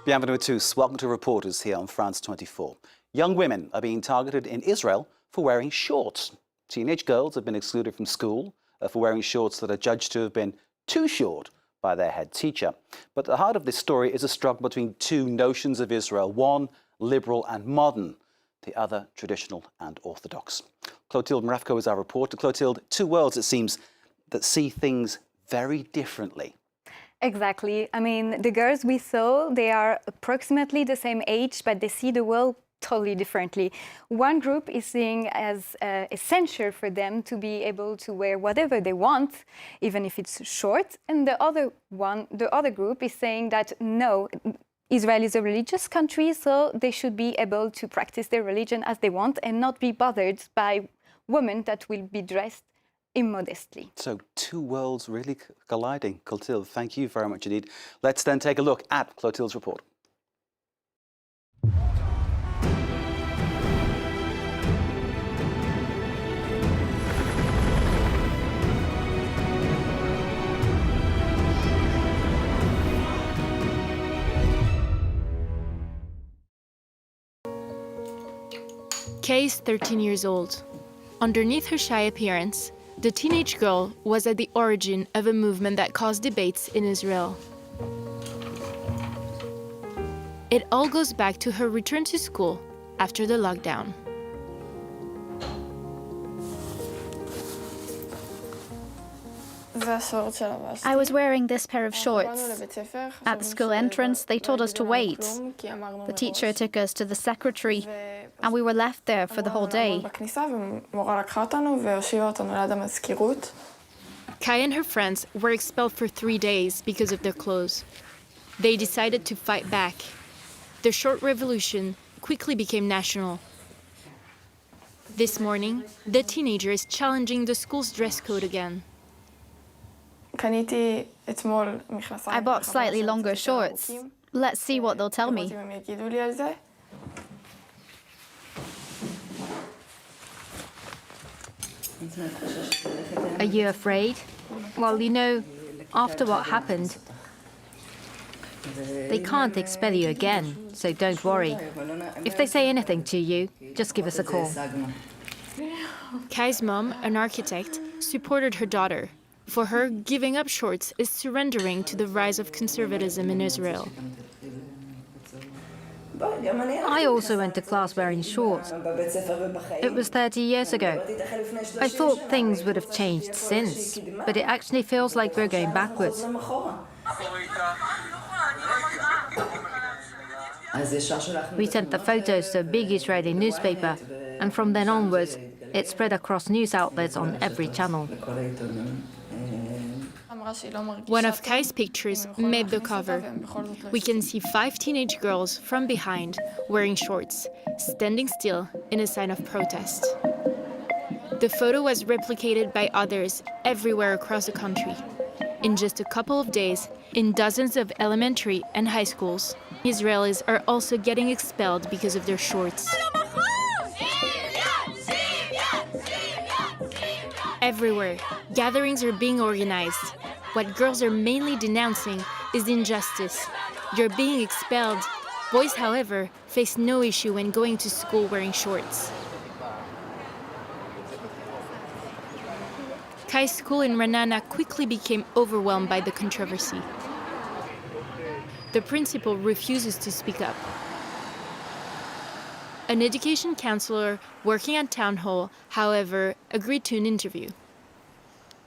Bienvenue à tous. Welcome to Reporters here on France 24. Young women are being targeted in Israel for wearing shorts. Teenage girls have been excluded from school for wearing shorts that are judged to have been too short by their head teacher. But at the heart of this story is a struggle between two notions of Israel, one liberal and modern, the other traditional and orthodox. Clotilde Mrafko is our reporter. Clotilde, two worlds, it seems, that see things very differently. Exactly. I mean, the girls we saw, they are approximately the same age, but they see the world totally differently. One group is seeing as essential for them to be able to wear whatever they want, even if it's short. And the other group is saying that no, Israel is a religious country, so they should be able to practice their religion as they want and not be bothered by women that will be dressed immodestly. So two worlds really colliding. Clotilde, thank you very much indeed. Let's then take a look at Clotilde's report. Kay is 13 years old. Underneath her shy appearance, the teenage girl was at the origin of a movement that caused debates in Israel. It all goes back to her return to school after the lockdown. I was wearing this pair of shorts. At the school entrance, they told us to wait. The teacher took us to the secretary, and we were left there for the whole day. Kai and her friends were expelled for 3 days because of their clothes. They decided to fight back. The short revolution quickly became national. This morning, the teenager is challenging the school's dress code again. I bought slightly longer shorts. Let's see what they'll tell me. Are you afraid? Well, you know, after what happened, they can't expel you again, so don't worry. If they say anything to you, just give us a call. Kai's mom, an architect, supported her daughter. For her, giving up shorts is surrendering to the rise of conservatism in Israel. I also went to class wearing shorts. It was 30 years ago. I thought things would have changed since, but it actually feels like we're going backwards. We sent the photos to a big Israeli newspaper, and from then onwards, it spread across news outlets on every channel. One of Kai's pictures made the cover. We can see 5 teenage girls from behind, wearing shorts, standing still in a sign of protest. The photo was replicated by others everywhere across the country. In just a couple of days, in dozens of elementary and high schools, Israelis are also getting expelled because of their shorts. Everywhere, gatherings are being organized. What girls are mainly denouncing is injustice. You're being expelled. Boys, however, face no issue when going to school wearing shorts. Kai's school in Ra'anana quickly became overwhelmed by the controversy. The principal refuses to speak up. An education counselor working at town hall, however, agreed to an interview.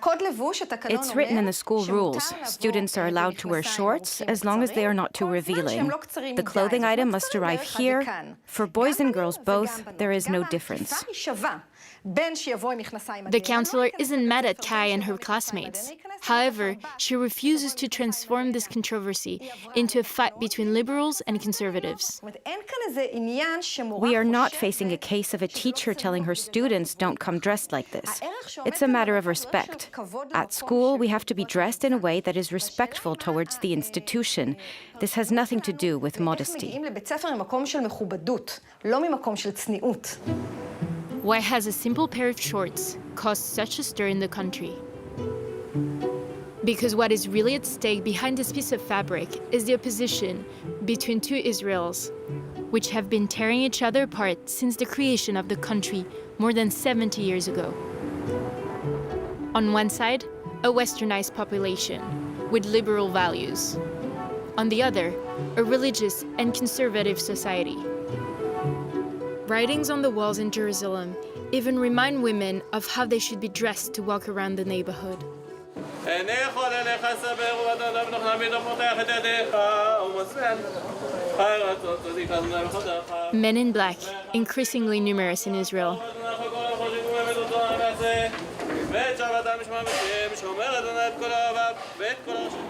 It's written in the school rules. Students are allowed to wear shorts as long as they are not too revealing. The clothing item must arrive here. For boys and girls both, there is no difference. The counselor isn't mad at Kai and her classmates. However, she refuses to transform this controversy into a fight between liberals and conservatives. We are not facing a case of a teacher telling her students don't come dressed like this. It's a matter of respect. At school, we have to be dressed in a way that is respectful towards the institution. This has nothing to do with modesty. Why has a simple pair of shorts caused such a stir in the country? Because what is really at stake behind this piece of fabric is the opposition between two Israels, which have been tearing each other apart since the creation of the country more than 70 years ago. On one side, a westernized population with liberal values. On the other, a religious and conservative society. Writings on the walls in Jerusalem even remind women of how they should be dressed to walk around the neighborhood. Men in black, increasingly numerous in Israel.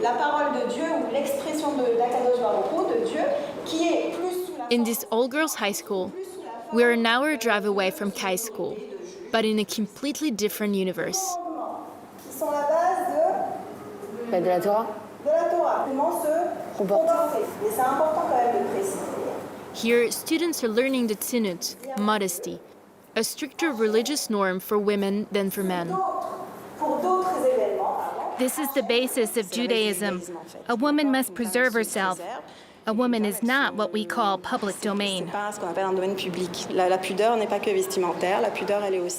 La parole de Dieu ou l'expression de l'Akadosh Baruch Hu, de Dieu, qui est plus sous la... In this all-girls high school, we are an hour drive away from Kai's school, but in a completely different universe. Qui sont la base De la Torah. de la Torah. Comment se comporter. Et c'est important quand même de préciser. Here, students are learning the tzniut, modesty, a stricter religious norm for women than for men. Pour d'autres événements, This is the basis of Judaism. A woman must preserve herself. A woman is not what we call public domain.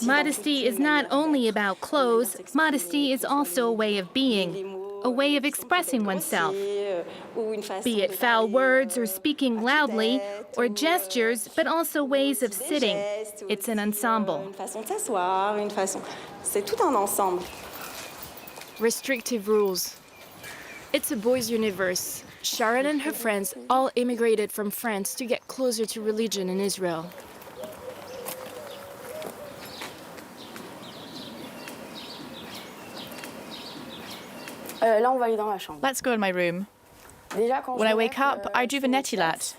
Modesty is not only about clothes, modesty is also a way of being, a way of expressing oneself. Be it foul words or speaking loudly, or gestures, but also ways of sitting. It's an ensemble. C'est tout un ensemble. Restrictive rules. It's a boys' universe. Sharon and her friends all immigrated from France to get closer to religion in Israel. Là, on va aller dans la chambre. Let's go in my room. Déjà, quand When je I wake me up, I do the netilat.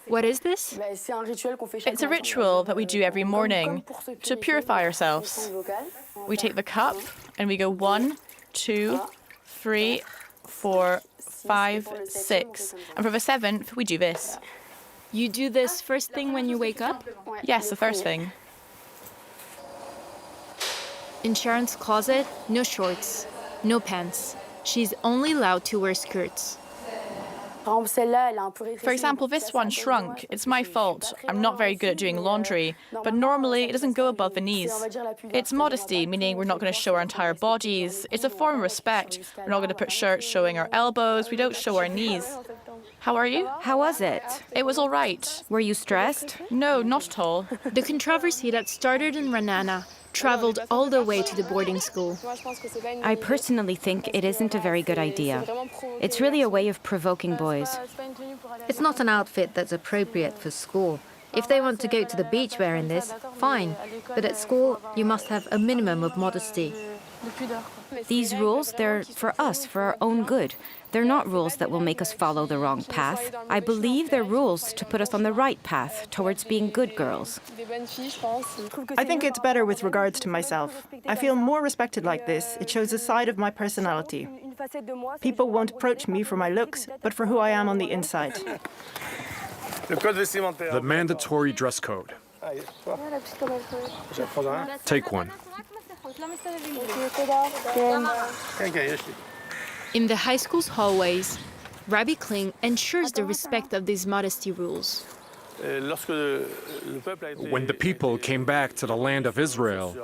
What is this? C'est un rituel qu'on fait chaque It's a matin. ritual that we do every morning Comme pour se to purifier, purify on ourselves. sent le vocal. We take the cup and we go 1, 2, 3, 4, 5, 6. And for the 7th, we do this. You do this first thing when you wake up? Yes, the first thing. In Sharon's closet, no shorts, no pants. She's only allowed to wear skirts. Par exemple, celle-là, elle a un peu rétréci. For example, this one shrunk. It's my fault. I'm not very good at doing laundry, but normally it doesn't go above the knees. It's modesty, meaning we're not going to show our entire bodies. It's a form of respect. We're not going to put shirts showing our elbows. We don't show our knees. How are you? How was it? It was all right. Were you stressed? No, not at all. The controversy that started in Ra'anana traveled all the way to the boarding school. I personally think it isn't a very good idea. It's really a way of provoking boys. It's not an outfit that's appropriate for school. If they want to go to the beach wearing this, fine. But at school, you must have a minimum of modesty. These rules, they're for us, for our own good. They're not rules that will make us follow the wrong path. I believe they're rules to put us on the right path towards being good girls. I think it's better with regards to myself. I feel more respected like this. It shows a side of my personality. People won't approach me for my looks, but for who I am on the inside. The mandatory dress code. Take one. In the high school's hallways, Rabbi Kling ensures the respect of these modesty rules. When the people came back to the land of Israel,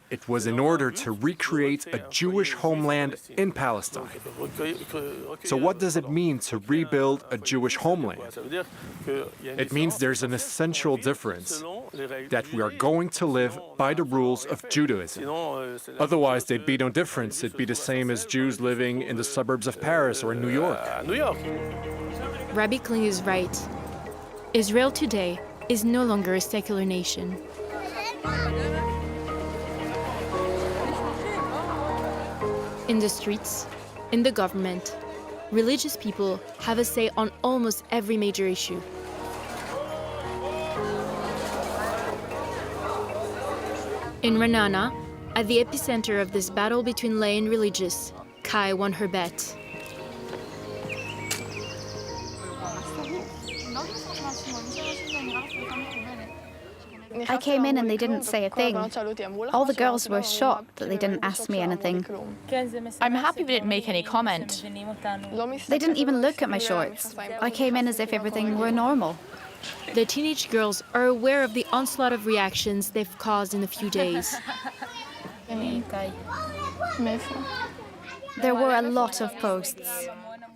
it was in order to recreate a Jewish homeland in Palestine. So what does it mean to rebuild a Jewish homeland? It means there's an essential difference, that we are going to live by the rules of Judaism. Otherwise, there'd be no difference. It'd be the same as Jews living in the suburbs of Paris or in New York. Rabbi Kling is right. Israel today is no longer a secular nation. In the streets, in the government, religious people have a say on almost every major issue. In Ra'anana, at the epicenter of this battle between lay and religious, Kai won her bet. I came in and they didn't say a thing. All the girls were shocked that they didn't ask me anything. I'm happy they didn't make any comment. They didn't even look at my shorts. I came in as if everything were normal. The teenage girls are aware of the onslaught of reactions they've caused in a few days. There were a lot of posts.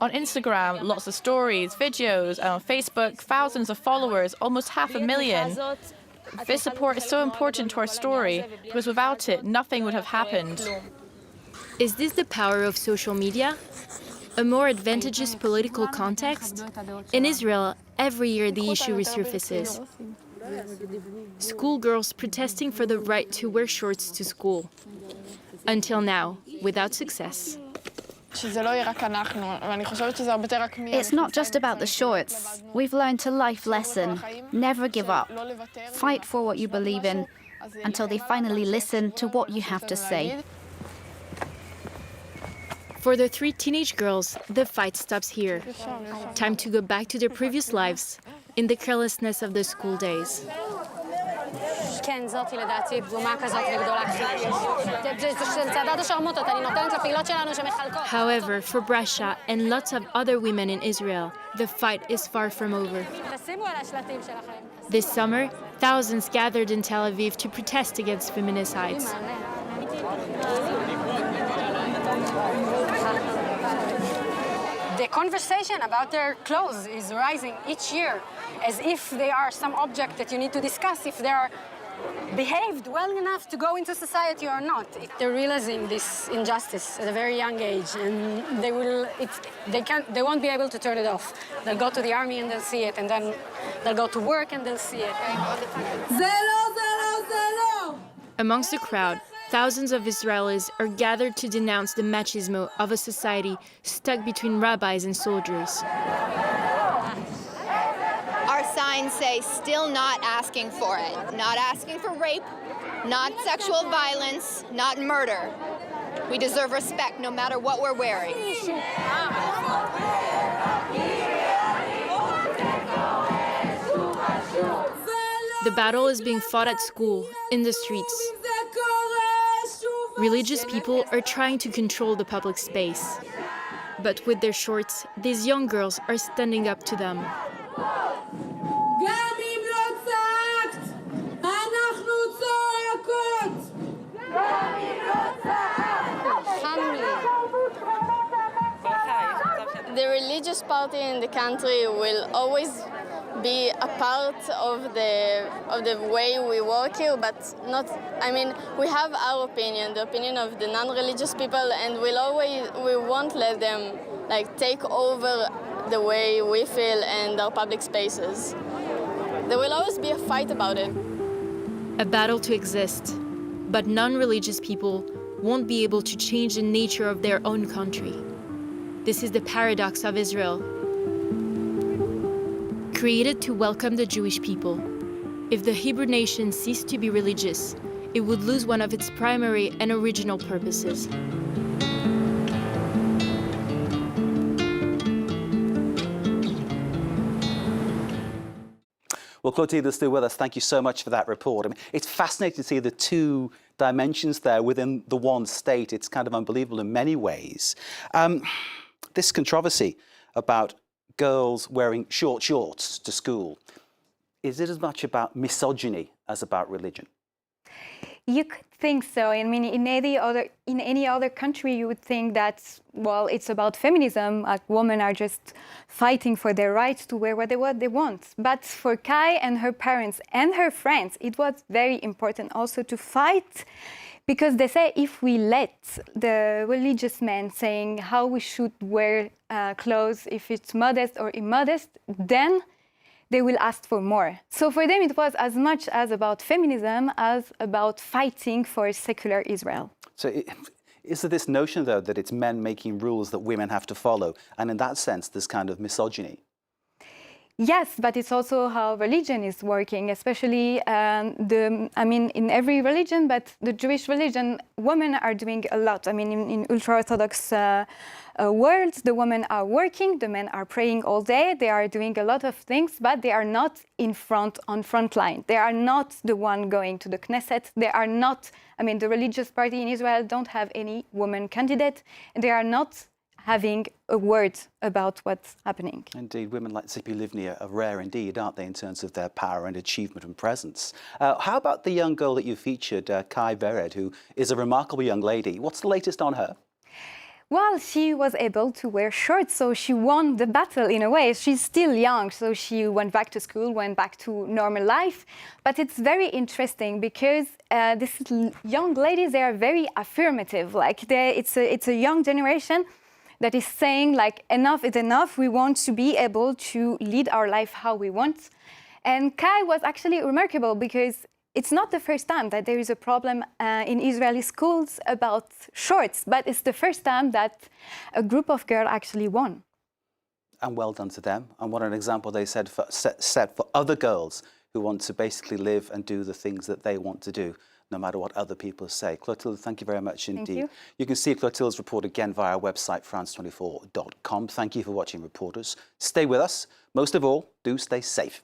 On Instagram, lots of stories, videos, and on Facebook, thousands of followers, almost 500,000. This support is so important to our story, because without it, nothing would have happened. Is this the power of social media? A more advantageous political context? In Israel, every year the issue resurfaces. Schoolgirls protesting for the right to wear shorts to school. Until now, without success. It's not just about the shorts. We've learned a life lesson. Never give up. Fight for what you believe in until they finally listen to what you have to say. For the three teenage girls, the fight stops here. Time to go back to their previous lives, in the carelessness of the school days. However, for Brasha and lots of other women in Israel, the fight is far from over. This summer, thousands gathered in Tel Aviv to protest against feminicides. The conversation about their clothes is rising each year, as if they are some object that you need to discuss if they are behaved well enough to go into society or not. They're realizing this injustice at a very young age, and they won't be able to turn it off. They'll go to the army and they'll see it, and then they'll go to work and they'll see it. Amongst the crowd, thousands of Israelis are gathered to denounce the machismo of a society stuck between rabbis and soldiers. Our signs say, still not asking for it. Not asking for rape, not sexual violence, not murder. We deserve respect no matter what we're wearing. The battle is being fought at school, in the streets. Religious people are trying to control the public space. But with their shorts, these young girls are standing up to them. The religious party in the country will always be a part of the way we work here, but not. I mean, we have our opinion, the opinion of the non-religious people, and we won't let them take over the way we feel and our public spaces. There will always be a fight about it. A battle to exist, but non-religious people won't be able to change the nature of their own country. This is the paradox of Israel. Created to welcome the Jewish people. If the Hebrew nation ceased to be religious, it would lose one of its primary and original purposes. Well, Clotilde is still with us. Thank you so much for that report. I mean, it's fascinating to see the two dimensions there within the one state. It's kind of unbelievable in many ways. This controversy about girls wearing short shorts to school, is it as much about misogyny as about religion? You could think so. I mean, in any other country, you would think that, well, it's about feminism. Women are just fighting for their rights to wear what they want. But for Kai and her parents and her friends, it was very important also to fight, because they say if we let the religious men saying how we should wear clothes, if it's modest or immodest, then they will ask for more. So for them, it was as much as about feminism as about fighting for secular Israel. So is there this notion, though, that it's men making rules that women have to follow? And in that sense, there's kind of misogyny? Yes, but it's also how religion is working, especially in every religion, but the Jewish religion, women are doing a lot. I mean, in ultra-Orthodox world, the women are working, the men are praying all day, they are doing a lot of things, but they are not on front line. They are not the one going to the Knesset. They are not, the religious party in Israel don't have any woman candidate, and they are not having a word about what's happening. Indeed, women like Tzipi Livni are rare indeed, aren't they, in terms of their power and achievement and presence. How about the young girl that you featured, Kai Vered, who is a remarkable young lady? What's the latest on her? Well, she was able to wear shorts, so she won the battle in a way. She's still young, so she went back to school, went back to normal life. But it's very interesting because these young ladies, they are very affirmative. Like it's a young generation that is saying, like, enough is enough. We want to be able to lead our life how we want. And Kai was actually remarkable because it's not the first time that there is a problem in Israeli schools about shorts, but it's the first time that a group of girls actually won. And well done to them. And what an example they set for other girls who want to basically live and do the things that they want to do, no matter what other people say. Clotilde, thank you very much indeed. Thank you. You can see Clotilde's report again via our website, france24.com. Thank you for watching, reporters. Stay with us. Most of all, do stay safe.